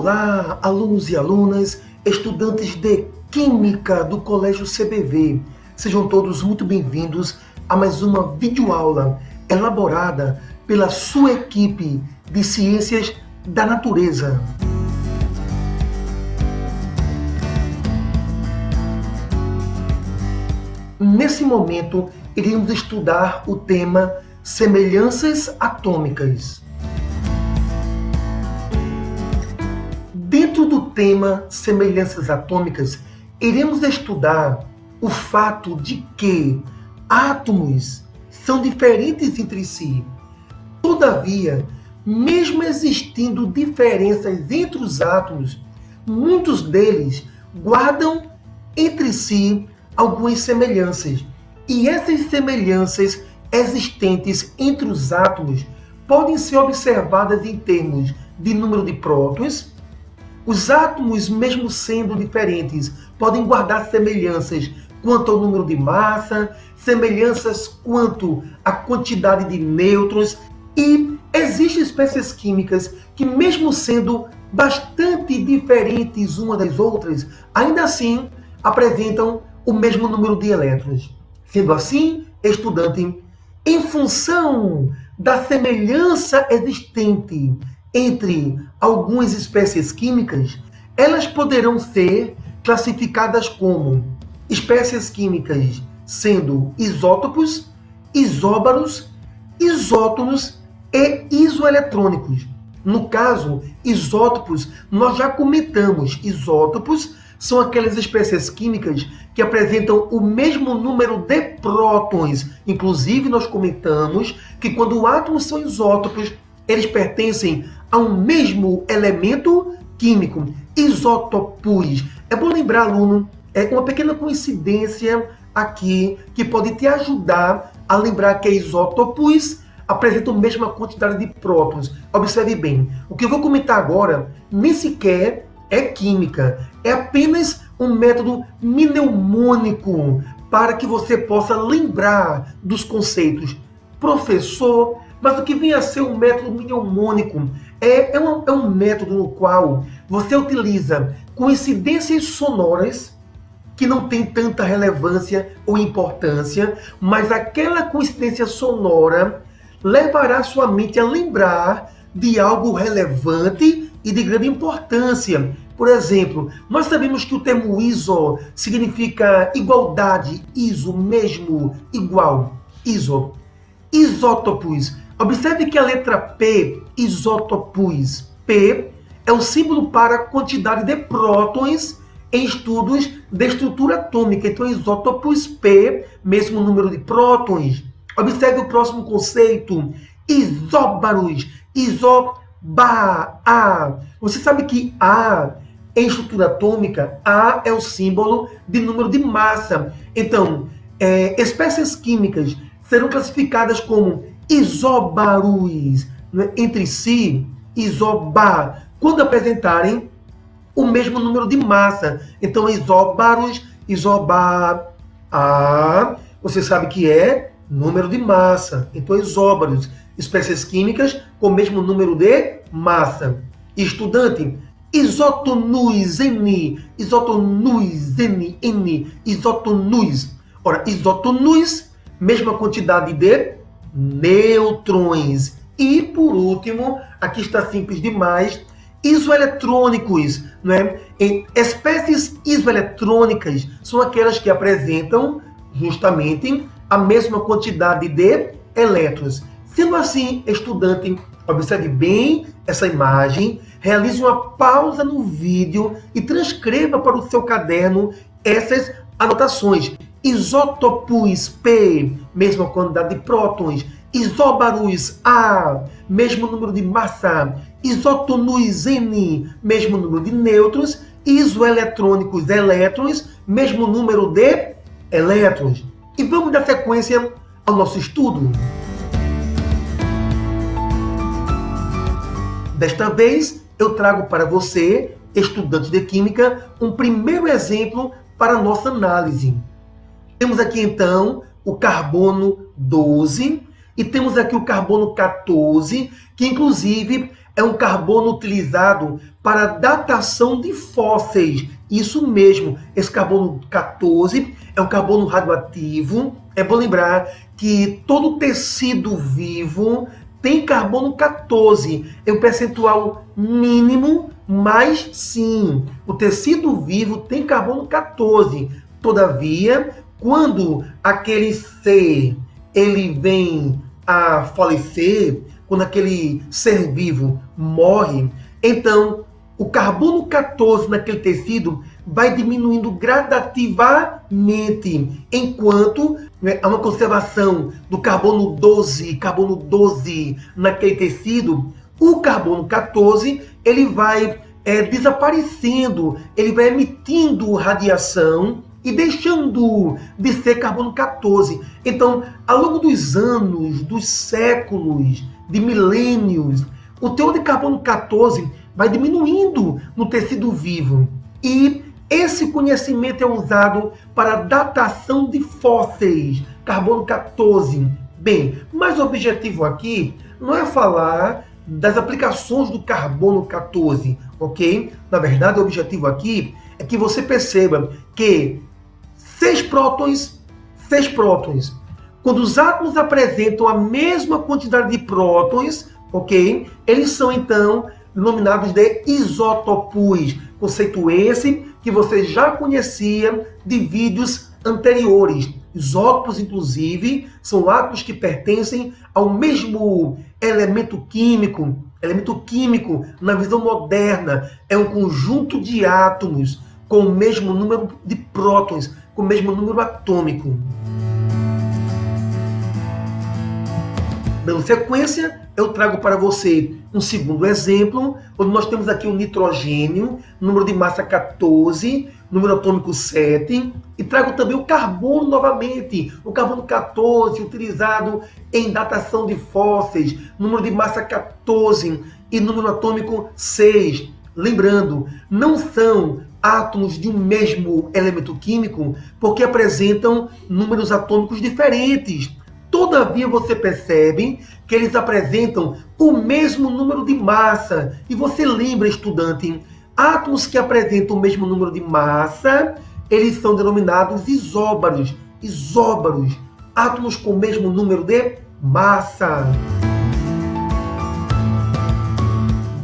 Olá, alunos e alunas, estudantes de Química do Colégio CBV. Sejam todos muito bem-vindos a mais uma videoaula elaborada pela sua equipe de Ciências da Natureza. Nesse momento, iremos estudar o tema semelhanças atômicas. Dentro do tema semelhanças atômicas, iremos estudar o fato de que átomos são diferentes entre si. Todavia, mesmo existindo diferenças entre os átomos, muitos deles guardam entre si algumas semelhanças. E essas semelhanças existentes entre os átomos podem ser observadas em termos de número de prótons. Os átomos, mesmo sendo diferentes, podem guardar semelhanças quanto ao número de massa, semelhanças quanto à quantidade de nêutrons, e existem espécies químicas que, mesmo sendo bastante diferentes umas das outras, ainda assim apresentam o mesmo número de elétrons. Sendo assim, estudante, em função da semelhança existente entre algumas espécies químicas, elas poderão ser classificadas como espécies químicas sendo isótopos, isóbaros, isótonos e isoeletrônicos. No caso, isótopos, nós já comentamos. Isótopos são aquelas espécies químicas que apresentam o mesmo número de prótons. Inclusive, nós comentamos que quando átomos são isótopos, eles pertencem a um mesmo elemento químico. Isótopos. É bom lembrar, aluno, uma pequena coincidência aqui que pode te ajudar a lembrar que isótopos apresentam a mesma quantidade de prótons. Observe bem, o que eu vou comentar agora nem sequer é química, é apenas um método mnemônico para que você possa lembrar dos conceitos. Professor, mas o que vem a ser um método mnemônico? É um método no qual você utiliza coincidências sonoras que não tem tanta relevância ou importância, mas aquela coincidência sonora levará sua mente a lembrar de algo relevante e de grande importância. Por exemplo, nós sabemos que o termo iso significa igualdade, iso, mesmo, igual, iso. Isótopos. Observe que a letra P, isótopos, P é o símbolo para a quantidade de prótons em estudos de estrutura atômica. Então, isótopos P, mesmo número de prótons. Observe o próximo conceito, isóbaros, A. Você sabe que A, em estrutura atômica, A é o símbolo de número de massa. Então, espécies químicas serão classificadas como isóbaros, né, entre si, isóbar, quando apresentarem o mesmo número de massa. Então, isóbaros, isóbar, A, você sabe que é número de massa. Então, isóbaros, espécies químicas com o mesmo número de massa. Estudante, isótonus, N, isótonus, N, isótonus. Ora, isótonus, mesma quantidade de nêutrons. E, por último, aqui está simples demais, isoeletrônicos, né? Espécies isoeletrônicas são aquelas que apresentam justamente a mesma quantidade de elétrons. Sendo assim, estudante, observe bem essa imagem, realize uma pausa no vídeo e transcreva para o seu caderno essas anotações. Isótopos P, mesma quantidade de prótons. Isóbaros A, mesmo número de massa. Isótonus N, mesmo número de nêutrons. Isoeletrônicos, elétrons, mesmo número de elétrons. E vamos dar sequência ao nosso estudo. Desta vez, eu trago para você, estudante de Química, um primeiro exemplo para a nossa análise. Temos aqui, então, o carbono 12 e temos aqui o carbono 14, que, inclusive, é um carbono utilizado para datação de fósseis. Isso mesmo, esse carbono 14 é um carbono radioativo. É bom lembrar que todo tecido vivo tem carbono 14, é um percentual mínimo, mas sim, o tecido vivo tem carbono 14. Todavia, quando aquele ser ele vem a falecer, quando aquele ser vivo morre, então o carbono 14 naquele tecido vai diminuindo gradativamente, enquanto há uma conservação do carbono 12 naquele tecido, o carbono 14 ele vai desaparecendo, ele vai emitindo radiação e deixando de ser carbono 14. Então, ao longo dos anos, dos séculos, de milênios, o teor de carbono 14 vai diminuindo no tecido vivo. E esse conhecimento é usado para datação de fósseis, carbono 14. Bem, mas o objetivo aqui não é falar das aplicações do carbono 14, ok? Na verdade, o objetivo aqui é que você perceba que 6 prótons, quando os átomos apresentam a mesma quantidade de prótons, ok? Eles são, então, denominados de isótopos. Conceito esse que você já conhecia de vídeos anteriores. Isótopos, inclusive, são átomos que pertencem ao mesmo elemento químico. Elemento químico, na visão moderna, é um conjunto de átomos com o mesmo número de prótons, com o mesmo número atômico. Dando sequência, eu trago para você um segundo exemplo, onde nós temos aqui o nitrogênio, número de massa 14, número atômico 7, e trago também o carbono novamente, o carbono 14, utilizado em datação de fósseis, número de massa 14 e número atômico 6. Lembrando, não são átomos de um mesmo elemento químico, porque apresentam números atômicos diferentes. Todavia, você percebe que eles apresentam o mesmo número de massa. E você lembra, estudante, átomos que apresentam o mesmo número de massa, eles são denominados isóbaros. Isóbaros, átomos com o mesmo número de massa.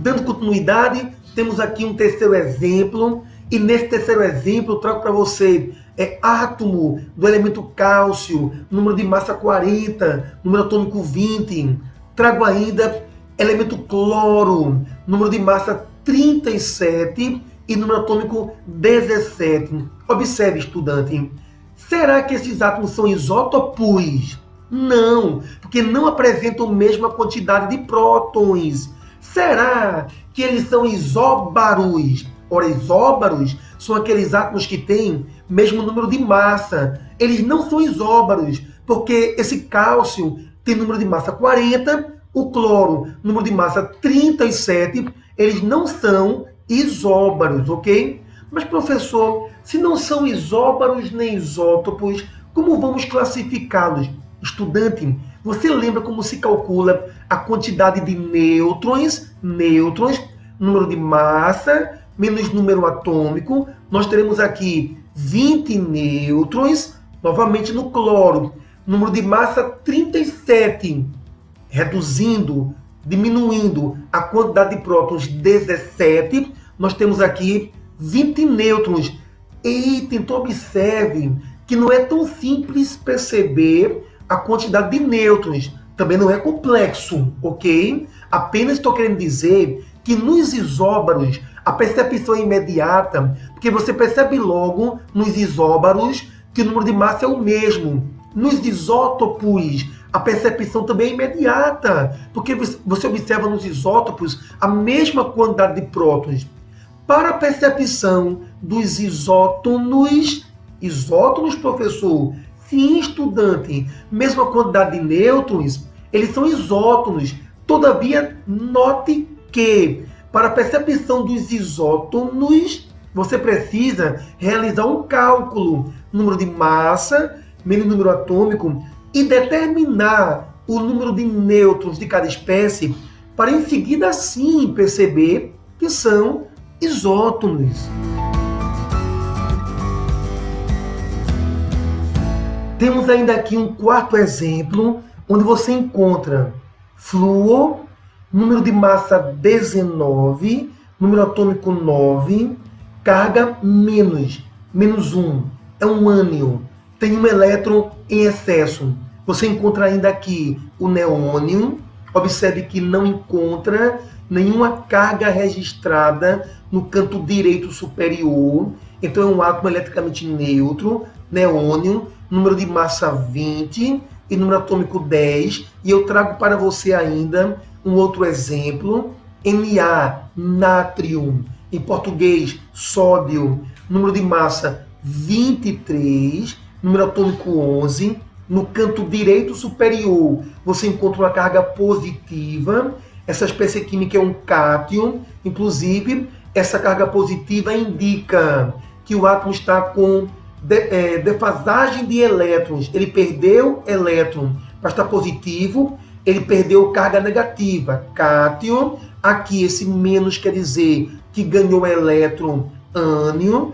Dando continuidade, temos aqui um terceiro exemplo. E nesse terceiro exemplo, eu trago para você átomo do elemento cálcio, número de massa 40, número atômico 20. Trago ainda elemento cloro, número de massa 37 e número atômico 17. Observe, estudante, será que esses átomos são isótopos? Não, porque não apresentam a mesma quantidade de prótons. Será que eles são isóbaros? Ora, isóbaros são aqueles átomos que têm mesmo número de massa. Eles não são isóbaros, porque esse cálcio tem número de massa 40, o cloro, número de massa 37, eles não são isóbaros, ok? Mas, professor, se não são isóbaros nem isótopos, como vamos classificá-los? Estudante, você lembra como se calcula a quantidade de nêutrons, número de massa, menos número atômico, nós teremos aqui 20 nêutrons, novamente no cloro, número de massa 37, diminuindo a quantidade de prótons 17, nós temos aqui 20 nêutrons. Eita, então observe que não é tão simples perceber a quantidade de nêutrons, também não é complexo, ok? Apenas estou querendo dizer que nos isóbaros a percepção é imediata, porque você percebe logo nos isóbaros que o número de massa é o mesmo. Nos isótopos, a percepção também é imediata, porque você observa nos isótopos a mesma quantidade de prótons. Para a percepção dos isótonos, professor, sim, estudante, mesma quantidade de nêutrons, eles são isótonos. Todavia, note que para a percepção dos isótonos, você precisa realizar um cálculo, número de massa, menos número atômico, e determinar o número de nêutrons de cada espécie para em seguida sim perceber que são isótonos. Temos ainda aqui um quarto exemplo, onde você encontra flúor, número de massa 19, número atômico 9, carga menos 1. É um ânion, tem um elétron em excesso. Você encontra ainda aqui o neônio. Observe que não encontra nenhuma carga registrada no canto direito superior. Então é um átomo eletricamente neutro, neônio, número de massa 20 e número atômico 10. E eu trago para você ainda um outro exemplo, Na, nátrium, em português, sódio, número de massa 23, número atômico 11. No canto direito superior, você encontra uma carga positiva. Essa espécie química é um cátion. Inclusive, essa carga positiva indica que o átomo está com defasagem de elétrons. Ele perdeu elétron para estar positivo, ele perdeu carga negativa, cátion. Aqui esse menos quer dizer que ganhou elétron ânion,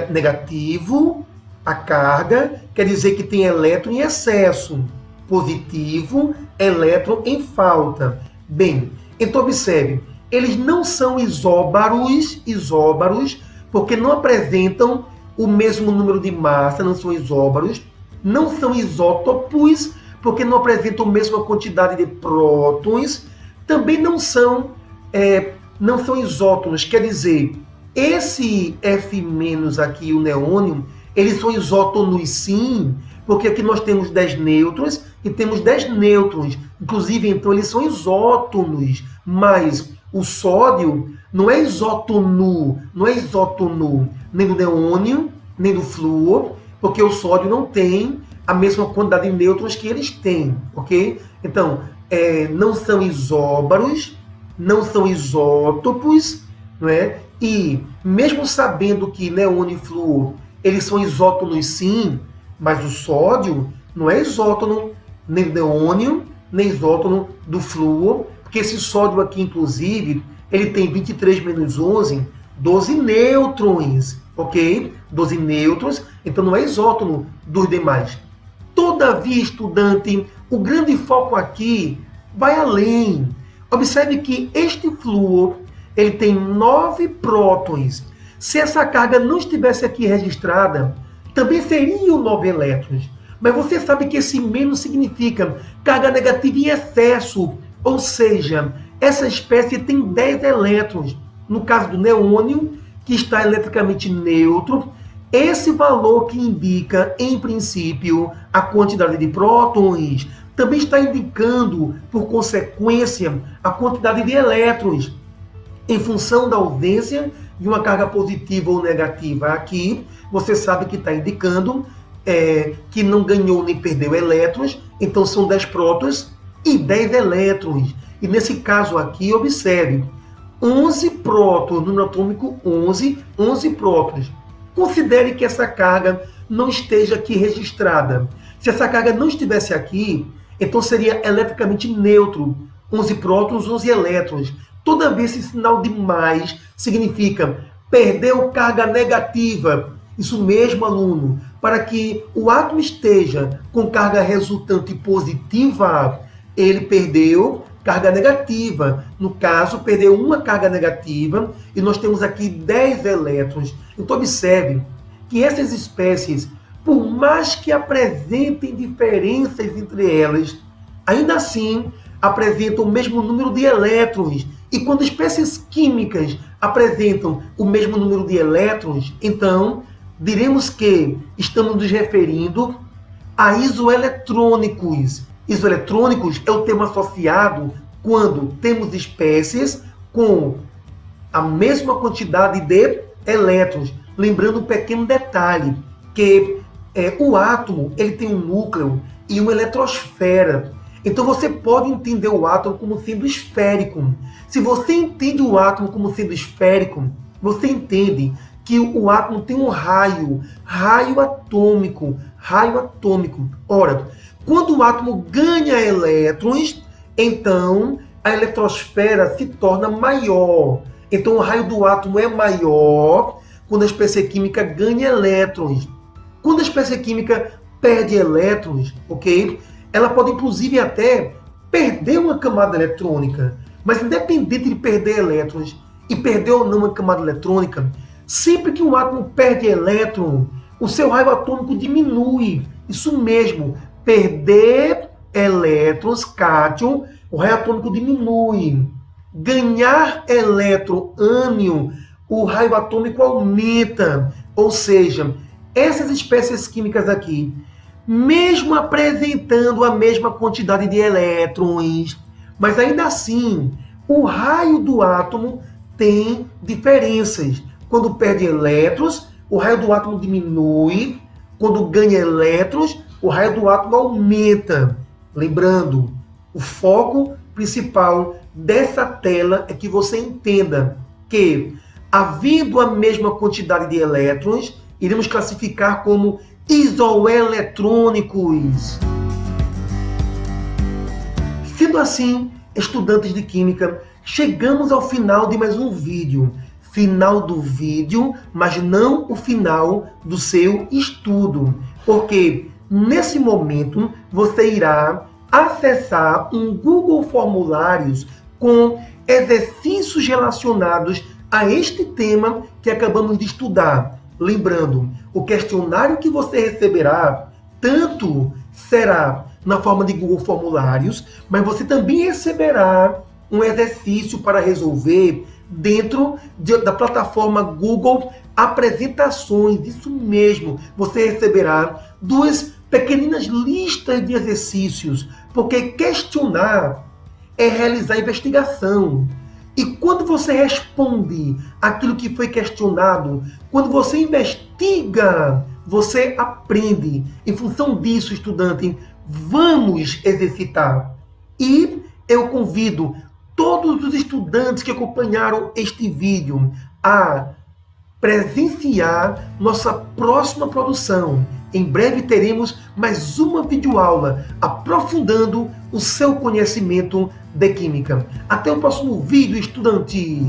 negativo. A carga quer dizer que tem elétron em excesso, positivo, elétron em falta. Bem, então observe, eles não são isóbaros, porque não apresentam o mesmo número de massa, não são isóbaros, não são isótopos, porque não apresentam a mesma quantidade de prótons, também não são isótonos, quer dizer, esse F- aqui, o neônio, eles são isótonos sim, porque aqui nós temos 10 nêutrons e temos 10 nêutrons. Inclusive, então, eles são isótonos. Mas o sódio não é isótono, nem do neônio, nem do flúor, porque o sódio não tem a mesma quantidade de nêutrons que eles têm, ok? Então, não são isóbaros, não são isótopos, não é? E mesmo sabendo que neônio e flúor eles são isótonos sim, mas o sódio não é isótono nem do neônio, nem isótono do flúor, porque esse sódio aqui, inclusive, ele tem 23 menos 11, 12 nêutrons, ok? 12 nêutrons, então não é isótono dos demais. Todavia, estudante, o grande foco aqui vai além. Observe que este flúor, ele tem 9 prótons. Se essa carga não estivesse aqui registrada, também seriam 9 elétrons. Mas você sabe que esse menos significa carga negativa em excesso. Ou seja, essa espécie tem 10 elétrons. No caso do neônio, que está eletricamente neutro, esse valor que indica, em princípio, a quantidade de prótons, também está indicando, por consequência, a quantidade de elétrons. Em função da ausência de uma carga positiva ou negativa aqui, você sabe que está indicando que não ganhou nem perdeu elétrons, então são 10 prótons e 10 elétrons. E nesse caso aqui, observe, 11 prótons, número atômico 11 prótons. Considere que essa carga não esteja aqui registrada. Se essa carga não estivesse aqui, então seria eletricamente neutro, 11 prótons, 11 elétrons. Toda vez esse sinal de mais significa perdeu carga negativa. Isso mesmo, aluno. Para que o átomo esteja com carga resultante positiva, ele perdeu carga negativa. No caso, perdeu uma carga negativa e nós temos aqui 10 elétrons. Então, observe que essas espécies, por mais que apresentem diferenças entre elas, ainda assim apresentam o mesmo número de elétrons. E quando espécies químicas apresentam o mesmo número de elétrons, então diremos que estamos nos referindo a isoeletrônicos. Isoeletrônicos é o termo associado quando temos espécies com a mesma quantidade de elétrons. Lembrando um pequeno detalhe, que o átomo ele tem um núcleo e uma eletrosfera. Então você pode entender o átomo como sendo esférico. Se você entende o átomo como sendo esférico, você entende que o átomo tem um raio atômico. Ora, quando o átomo ganha elétrons, então a eletrosfera se torna maior. Então o raio do átomo é maior quando a espécie química ganha elétrons. Quando a espécie química perde elétrons, ok? Ela pode inclusive até perder uma camada eletrônica. Mas independente de perder elétrons e perder ou não uma camada eletrônica, sempre que um átomo perde elétron, o seu raio atômico diminui. Isso mesmo, perder elétrons, cátion, o raio atômico diminui. Ganhar elétron, ânion, o raio atômico aumenta. Ou seja, essas espécies químicas aqui, mesmo apresentando a mesma quantidade de elétrons, mas ainda assim, o raio do átomo tem diferenças. Quando perde elétrons, o raio do átomo diminui. Quando ganha elétrons, o raio do átomo aumenta. Lembrando, o foco principal dessa tela é que você entenda que, havendo a mesma quantidade de elétrons, iremos classificar como isoeletrônicos. Sendo assim, estudantes de Química, chegamos ao final de mais um vídeo. Final do vídeo, mas não o final do seu estudo. Porque nesse momento você irá acessar um Google Formulários com exercícios relacionados a este tema que acabamos de estudar. Lembrando, o questionário que você receberá tanto será na forma de Google Formulários, mas você também receberá um exercício para resolver dentro da plataforma Google Apresentações. Isso mesmo, você receberá 2 pequeninas listas de exercícios, porque questionar é realizar investigação. E quando você responde aquilo que foi questionado, quando você investiga, você aprende. Em função disso, estudante, vamos exercitar. E eu convido todos os estudantes que acompanharam este vídeo a presenciar nossa próxima produção. Em breve teremos mais uma videoaula aprofundando o seu conhecimento de Química. Até o próximo vídeo, estudante!